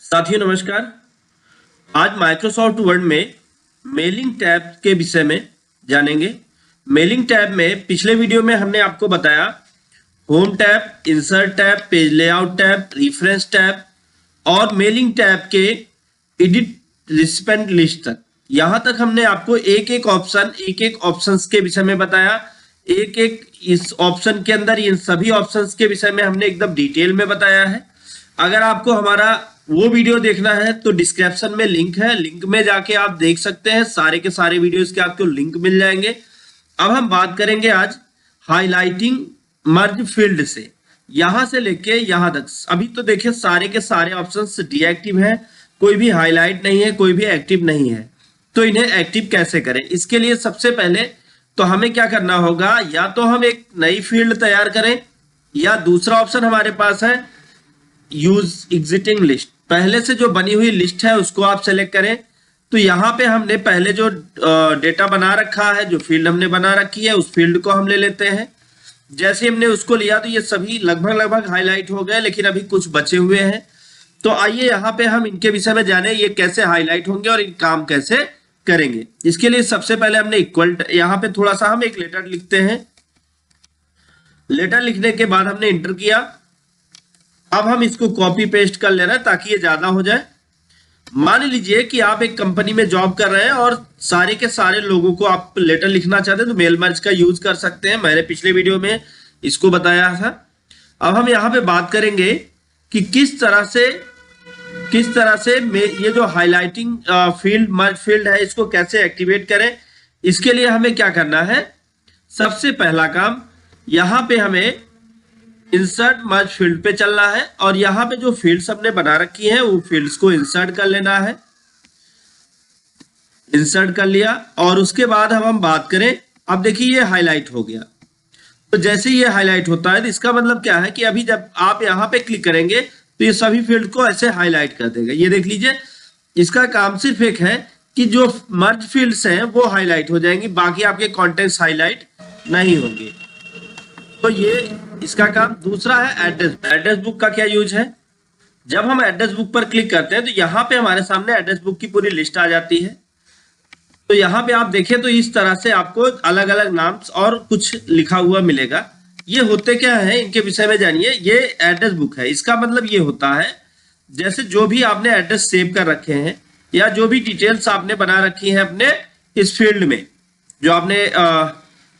साथियों नमस्कार। आज माइक्रोसॉफ्ट वर्ड में मेलिंग टैब के विषय में जानेंगे। मेलिंग टैब में पिछले वीडियो में हमने आपको बताया home tab, insert tab, page layout tab, reference tab और मेलिंग टैब के एडिट रिसिपेंट लिस्ट तक। यहां तक हमने आपको एक एक ऑप्शंस के विषय में बताया। एक एक इस ऑप्शन के अंदर इन सभी ऑप्शंस के विषय में हमने एकदम डिटेल में बताया है। अगर आपको हमारा वो वीडियो देखना है तो डिस्क्रिप्शन में लिंक है, लिंक में जाके आप देख सकते हैं। सारे के सारे वीडियोस के आपको लिंक मिल जाएंगे। अब हम बात करेंगे आज हाईलाइटिंग मर्ज फील्ड से, यहां से लेके यहां तक। अभी तो देखिए सारे के सारे ऑप्शंस डीएक्टिव है, कोई भी हाईलाइट नहीं है, कोई भी एक्टिव नहीं है। तो इन्हें एक्टिव कैसे करें? इसके लिए सबसे पहले तो हमें क्या करना होगा, या तो हम एक नई फील्ड तैयार करें या दूसरा ऑप्शन हमारे पास है यूज एग्जिटिंग लिस्ट। पहले से जो बनी हुई लिस्ट है उसको आप सेलेक्ट करें। तो यहाँ पे हमने पहले जो डेटा बना रखा है, जो फील्ड हमने बना रखी है, उस फील्ड को हम ले लेते हैं। जैसे हमने उसको लिया तो ये सभी लगभग हाईलाइट हो गए, लेकिन अभी कुछ बचे हुए हैं। तो आइए यहाँ पे हम इनके विषय में जाने, ये कैसे हाईलाइट होंगे और इन काम कैसे करेंगे। इसके लिए सबसे पहले हमने इक्वल, यहाँ पे थोड़ा सा हम एक लेटर लिखते हैं। लेटर लिखने के बाद हमने इंटर किया। अब हम इसको कॉपी पेस्ट कर ले रहे हैं ताकि ये ज्यादा हो जाए। मान लीजिए कि आप एक कंपनी में जॉब कर रहे हैं और सारे के सारे लोगों को आप लेटर लिखना चाहते हैं तो मेल मर्ज का यूज कर सकते हैं। मैंने पिछले वीडियो में इसको बताया था। अब हम यहाँ पे बात करेंगे कि किस तरह से ये जो हाईलाइटिंग फील्ड मर्ज फील्ड है इसको कैसे एक्टिवेट करें। इसके लिए हमें क्या करना है, सबसे पहला काम यहाँ पे हमें इंसर्ट मर्ज फील्ड पे चलना है और यहाँ पे जो फील्ड्स हमने बना रखी हैं वो फील्ड्स को इंसर्ट कर लेना है। इंसर्ट कर लिया और उसके बाद हम बात करें, अब देखिए ये हाईलाइट हो गया। तो जैसे ये हाईलाइट होता है तो इसका मतलब क्या है कि अभी जब आप यहाँ पे क्लिक करेंगे तो ये सभी फील्ड को ऐसे हाईलाइट कर देगा। ये देख लीजिए, इसका काम सिर्फ एक है कि जो मर्ज फील्ड्स हैं वो हाईलाइट हो जाएंगी, बाकी आपके कॉन्टेंट्स हाईलाइट नहीं होंगे। तो ये इसका काम। दूसरा है एड्रेस। एड्रेस बुक का क्या यूज है, जब हम एड्रेस बुक पर क्लिक करते हैं तो यहाँ पे हमारे सामने एड्रेस बुक की पूरी लिस्ट आ जाती है। तो यहाँ पे आप देखें तो इस तरह से आपको अलग अलग नाम और कुछ लिखा हुआ मिलेगा। ये होते क्या है इनके विषय में जानिए। ये एड्रेस बुक है, इसका मतलब ये होता है जैसे जो भी आपने एड्रेस सेव कर रखे हैं या जो भी डिटेल्स आपने बना रखी है अपने इस फील्ड में, जो आपने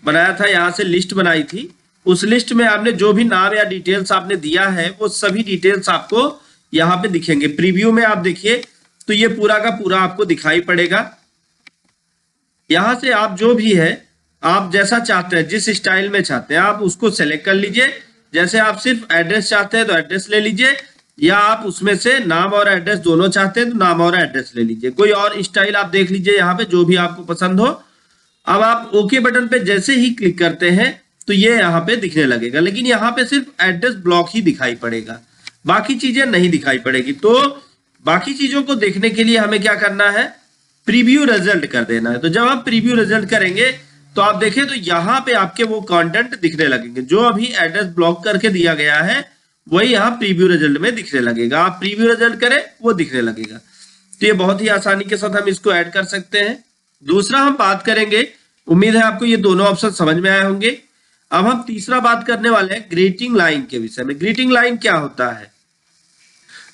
बनाया था, यहाँ से लिस्ट बनाई थी, उस लिस्ट में आपने जो भी नाम या डिटेल्स आपने दिया है वो सभी डिटेल्स आपको यहाँ पे दिखेंगे। प्रीव्यू में आप देखिए तो ये पूरा का पूरा आपको दिखाई पड़ेगा। यहां से आप जो भी है, आप जैसा चाहते हैं, जिस स्टाइल में चाहते हैं आप उसको सेलेक्ट कर लीजिए। जैसे आप सिर्फ एड्रेस चाहते हैं तो एड्रेस ले लीजिए, या आप उसमें से नाम और एड्रेस दोनों चाहते हैं तो नाम और एड्रेस ले लीजिए। कोई और स्टाइल आप देख लीजिए यहाँ पे, जो भी आपको पसंद हो। अब आप ओके बटन पे जैसे ही क्लिक करते हैं तो ये यहाँ पे दिखने लगेगा, लेकिन यहाँ पे सिर्फ एड्रेस ब्लॉक ही दिखाई पड़ेगा, बाकी चीजें नहीं दिखाई पड़ेगी। तो बाकी चीजों को देखने के लिए हमें क्या करना है, प्रीव्यू रिजल्ट कर देना है। तो जब आप प्रीव्यू रिजल्ट करेंगे तो आप देखें तो यहाँ पे आपके वो कंटेंट दिखने लगेंगे जो अभी एड्रेस ब्लॉक करके दिया गया है, वही यहाँ प्रीव्यू रिजल्ट में दिखने लगेगा। आप प्रीव्यू रिजल्ट करें वो दिखने लगेगा। तो ये बहुत ही आसानी के साथ हम इसको ऐड कर सकते हैं। दूसरा हम बात करेंगे, उम्मीद है आपको ये दोनों ऑप्शन समझ में आए होंगे। अब हम तीसरा बात करने वाले हैं ग्रीटिंग लाइन के विषय में। ग्रीटिंग लाइन क्या होता है,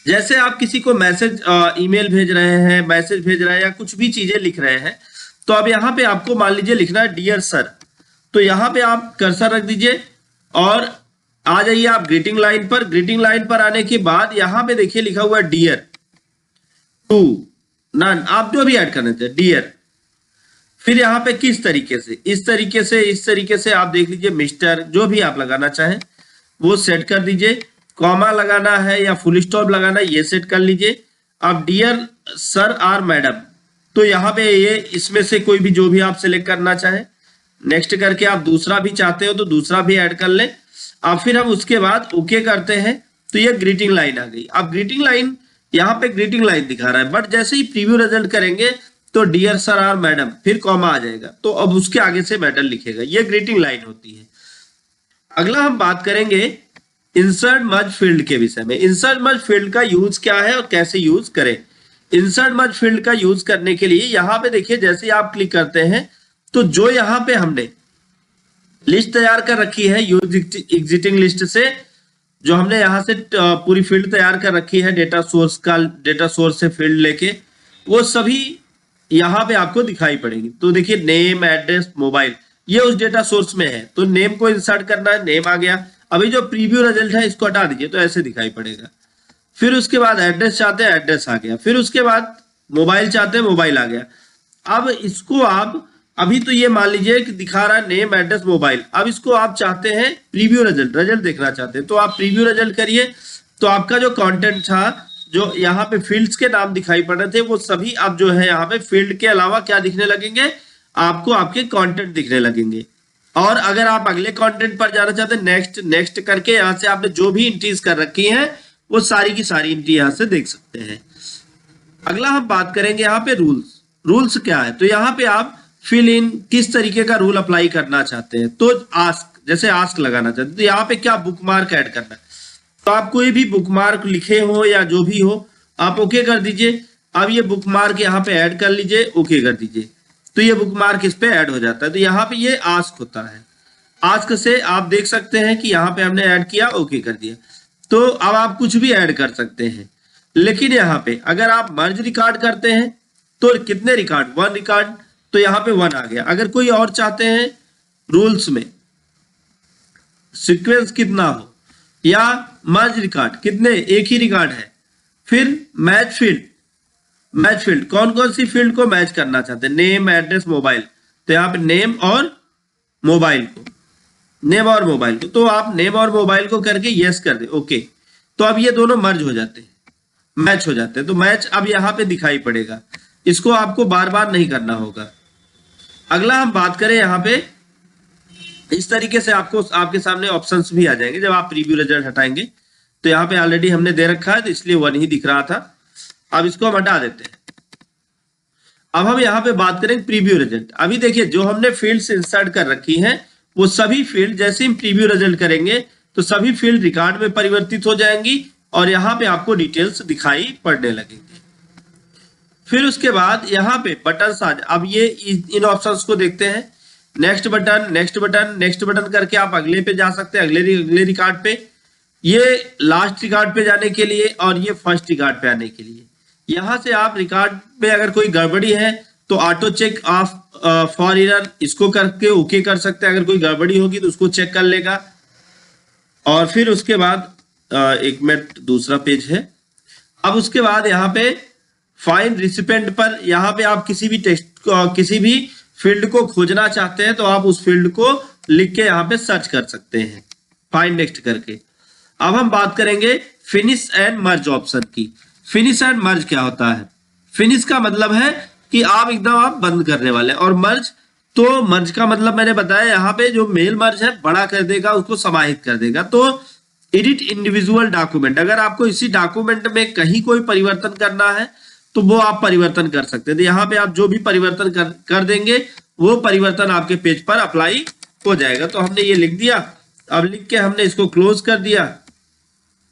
जैसे आप किसी को मैसेज ईमेल भेज रहे हैं, मैसेज भेज रहे हैं या कुछ भी चीजें लिख रहे हैं, तो अब यहाँ पे आपको मान लीजिए लिखना है डियर सर। तो यहाँ पे आप कर्सर रख दीजिए और आ जाइए आप ग्रीटिंग लाइन पर। ग्रीटिंग लाइन पर आने के बाद यहाँ पे देखिए लिखा हुआ है डियर टू नन, आप जो भी ऐड करना चाहिए डियर। फिर यहाँ पे किस तरीके से, इस तरीके से आप देख लीजिए, मिस्टर जो भी आप लगाना चाहें वो सेट कर दीजिए। कॉमा लगाना है या फुल स्टॉप लगाना है ये सेट कर लीजिए। अब डियर सर आर मैडम, तो यहाँ पे ये इसमें से कोई भी जो भी आप सिलेक्ट करना चाहें, नेक्स्ट करके आप दूसरा भी चाहते हो तो दूसरा भी ऐड कर लें। अब फिर हम उसके बाद ओके करते हैं तो ये ग्रीटिंग लाइन आ गई। अब ग्रीटिंग लाइन, यहाँ पे ग्रीटिंग लाइन दिखा रहा है, बट जैसे ही प्रीव्यू रिजल्ट करेंगे तो डियर सर आर मैडम, फिर कॉमा आ जाएगा, तो अब उसके आगे से मैडम लिखेगा। ये ग्रीटिंग लाइन होती है। अगला हम बात करेंगे इंसर्ट मर्ज फील्ड के विषय में। इंसर्ट मर्ज फील्ड का यूज क्या है और कैसे यूज करें। इंसर्ट मर्ज फील्ड का यूज करने के लिए यहाँ पे देखिए, जैसे आप क्लिक करते हैं तो जो यहाँ पे हमने लिस्ट तैयार कर रखी है यूज एग्जिटिंग लिस्ट से, जो हमने यहाँ से पूरी फील्ड तैयार कर रखी है डेटा सोर्स से फील्ड लेके, वो सभी यहाँ पे आपको दिखाई पड़ेगी। तो देखिए नेम, एड्रेस, मोबाइल, ये उस डेटा सोर्स में है। तो नेम को इंसर्ट करना है, नेम आ गया। अभी जो प्रीव्यू रिजल्ट है इसको हटा दीजिए तो ऐसे दिखाई पड़ेगा। फिर उसके बाद एड्रेस चाहते हैं, एड्रेस आ गया। फिर उसके बाद मोबाइल चाहते हैं, मोबाइल आ गया। अब इसको आप अभी तो ये मान लीजिए कि दिखा रहा है नेम, एड्रेस, मोबाइल। अब इसको आप चाहते हैं प्रीव्यू रिजल्ट देखना चाहते हैं तो आप प्रीव्यू रिजल्ट करिए। तो आपका जो कंटेंट था, जो यहाँ पे फील्ड्स के नाम दिखाई पड़ रहे थे, वो सभी अब जो है यहाँ पे फील्ड के अलावा क्या दिखने लगेंगे, आपको आपके कंटेंट दिखने लगेंगे। और अगर आप अगले कंटेंट पर जाना चाहते हैं, नेक्स्ट करके यहाँ से आपने जो भी एंट्रीज कर रखी हैं वो सारी की सारी एंट्री यहाँ से देख सकते हैं। अगला हम बात करेंगे यहाँ पे रूल्स क्या है। तो यहाँ पे आप फिल इन किस तरीके का रूल अप्लाई करना चाहते हैं। तो जैसे आस्क लगाना चाहते हैं तो यहाँ पे क्या बुकमार्क ऐड करना है। तो आप कोई भी बुकमार्क लिखे हो या जो भी हो आप ओके कर दीजिए। अब ये बुकमार्क यहाँ पे ऐड कर लीजिए, ओके कर दीजिए, तो ये बुकमार्क इस पे ऐड हो जाता है। तो यहाँ पे ये आस्क होता है। आस्क से आप देख सकते हैं कि यहाँ पे हमने ऐड किया, ओके कर दिया। तो अब आप कुछ भी ऐड कर सकते हैं। लेकिन यहाँ पे अगर आप मर्ज रिकॉर्ड करते हैं तो कितने रिकॉर्ड, 1 रिकॉर्ड, तो यहाँ पे 1 आ गया। अगर कोई और चाहते हैं रूल्स में सीक्वेंस कितना हो या मर्ज रिकॉर्ड कितने, एक ही रिकॉर्ड है। फिर मैच फील्ड कौन कौन सी फील्ड को मैच करना चाहते हैं, नेम, एड्रेस, मोबाइल। तो यहाँ पे नेम और मोबाइल को, तो आप नेम और मोबाइल को करके यस कर दे, ओके। तो अब ये दोनों मर्ज हो जाते हैं, मैच हो जाते हैं। तो मैच अब यहाँ पे दिखाई पड़ेगा, इसको आपको बार बार नहीं करना होगा। अगला हम बात करें यहाँ पे, इस तरीके से आपको आपके सामने ऑप्शंस भी आ जाएंगे जब आप प्रीव्यू रिजल्ट हटाएंगे। तो यहाँ पे ऑलरेडी हमने दे रखा है तो इसलिए 1 ही दिख रहा था। अब इसको हम हटा देते हैं। अब हम यहाँ पे बात करेंगे प्रीव्यू रिजल्ट। अभी देखिए जो हमने फील्ड्स इंसर्ट कर रखी हैं वो सभी फील्ड जैसे हम प्रीव्यू रिजल्ट करेंगे तो सभी फील्ड रिकॉर्ड में परिवर्तित हो जाएंगी और यहाँ पे आपको डिटेल्स दिखाई पड़ने लगेंगे। फिर उसके बाद यहाँ पे बटन आ जाए। अब ये इन ऑप्शंस को देखते हैं, नेक्स्ट बटन करके आप अगले पे जा सकते हैं, अगले रिकॉर्ड पे, ये लास्ट रिकॉर्ड पे जाने के लिए और ये फर्स्ट रिकॉर्ड पे आने के लिए। यहाँ से आप रिकॉर्ड पे अगर कोई गड़बड़ी है तो auto check off for error इसको करके ओके कर सकते हैं। अगर कोई गड़बड़ी होगी तो उसको चेक कर लेगा। और फिर उसके बाद एक मिनट, दूसरा पेज है। अब उसके बाद यहाँ पे फाइंड रिसिपेंट पर यहाँ पे आप किसी भी टेक्स्ट किसी भी फील्ड को खोजना चाहते हैं तो आप उस फील्ड को लिख के यहाँ पे सर्च कर सकते हैं फाइंड नेक्स्ट करके। अब हम बात करेंगे फिनिश एंड मर्ज ऑप्शन की। फिनिश एंड मर्ज क्या होता है। फिनिश का मतलब है कि आप एकदम आप बंद करने वाले, और मर्ज, तो मर्ज का मतलब मैंने बताया यहाँ पे जो मेल मर्ज है बड़ा कर देगा, उसको समाहित कर देगा। तो एडिट इंडिविजुअल डॉक्यूमेंट, अगर आपको इसी डॉक्यूमेंट में कहीं कोई परिवर्तन करना है तो वो आप परिवर्तन कर सकते हैं। तो यहाँ पे आप जो भी परिवर्तन कर देंगे वो परिवर्तन आपके पेज पर अप्लाई हो जाएगा। तो हमने ये लिख दिया। अब लिख के हमने इसको क्लोज कर दिया,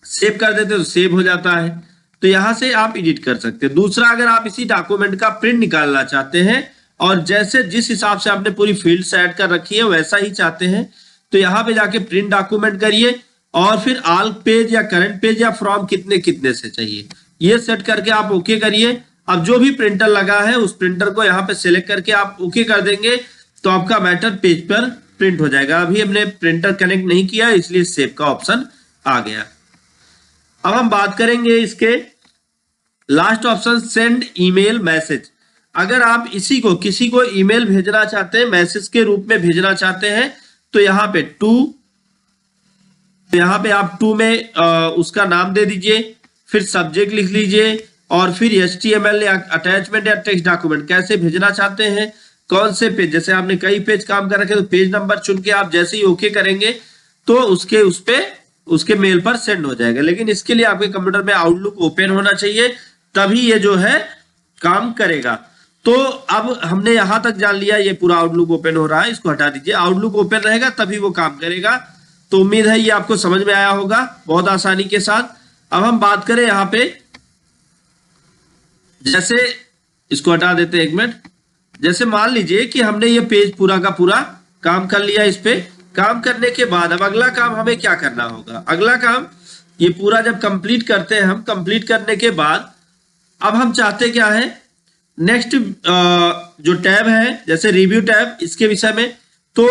सेव कर देते तो सेव हो जाता है। तो यहाँ से आप एडिट कर सकते हैं। दूसरा, अगर आप इसी डॉक्यूमेंट का प्रिंट निकालना चाहते हैं और जैसे जिस हिसाब से आपने पूरी फील्ड सेट कर रखी है वैसा ही चाहते हैं तो यहाँ पे जाके प्रिंट डॉक्यूमेंट करिए और फिर ऑल पेज या करंट पेज या फ्रॉम कितने से चाहिए ये सेट करके आप ओके करिए। अब जो भी प्रिंटर लगा है उस प्रिंटर को यहाँ पे सिलेक्ट करके आप ओके कर देंगे तो आपका मैटर पेज पर प्रिंट हो जाएगा। अभी हमने प्रिंटर कनेक्ट नहीं किया इसलिए सेव का ऑप्शन आ गया। अब हम बात करेंगे इसके last option, send email message. अगर आप किसी को ईमेल भेजना चाहते हैं, मैसेज के रूप में भेजना चाहते हैं तो यहाँ पे यहाँ पे आप टू में उसका नाम दे दीजिए, फिर सब्जेक्ट लिख लीजिए और फिर HTML या अटैचमेंट या टेक्स्ट डॉक्यूमेंट कैसे भेजना चाहते हैं, कौन से पेज, जैसे आपने कई पेज काम कर रखे तो पेज नंबर चुन के आप जैसे ही ओके करेंगे तो उसके मेल पर सेंड हो जाएगा। लेकिन इसके लिए आपके कंप्यूटर में आउटलुक ओपन होना चाहिए तभी ये जो है काम करेगा। तो अब हमने यहां तक जान लिया, ये पूरा आउटलुक ओपन हो रहा है, इसको हटा दीजिए। आउटलुक ओपन रहेगा तभी वो काम करेगा। तो उम्मीद है ये आपको समझ में आया होगा बहुत आसानी के साथ। अब हम बात करें यहाँ पे, जैसे इसको हटा देते हैं 1 मिनट। जैसे मान लीजिए कि हमने ये पेज पूरा का पूरा काम कर लिया। इस पे काम करने के बाद अब अगला काम हमें क्या करना होगा? अगला काम ये पूरा जब कंप्लीट करते हैं, हम कंप्लीट करने के बाद अब हम चाहते क्या है, नेक्स्ट जो टैब है जैसे रिव्यू टैब, इसके विषय में। तो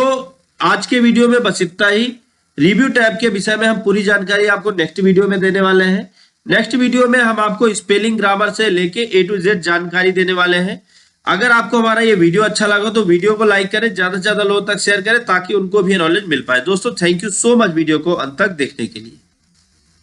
आज के वीडियो में बस इतना ही। रिव्यू टैब के विषय में हम पूरी जानकारी आपको नेक्स्ट वीडियो में देने वाले हैं। नेक्स्ट वीडियो में हम आपको स्पेलिंग ग्रामर से लेके A to Z जानकारी देने वाले हैं। अगर आपको हमारा ये वीडियो अच्छा लगा तो वीडियो को लाइक करें, ज्यादा से ज्यादा लोगों तक शेयर करें ताकि उनको भी नॉलेज मिल पाए। दोस्तों thank you so much video को अंत तक देखने के लिए।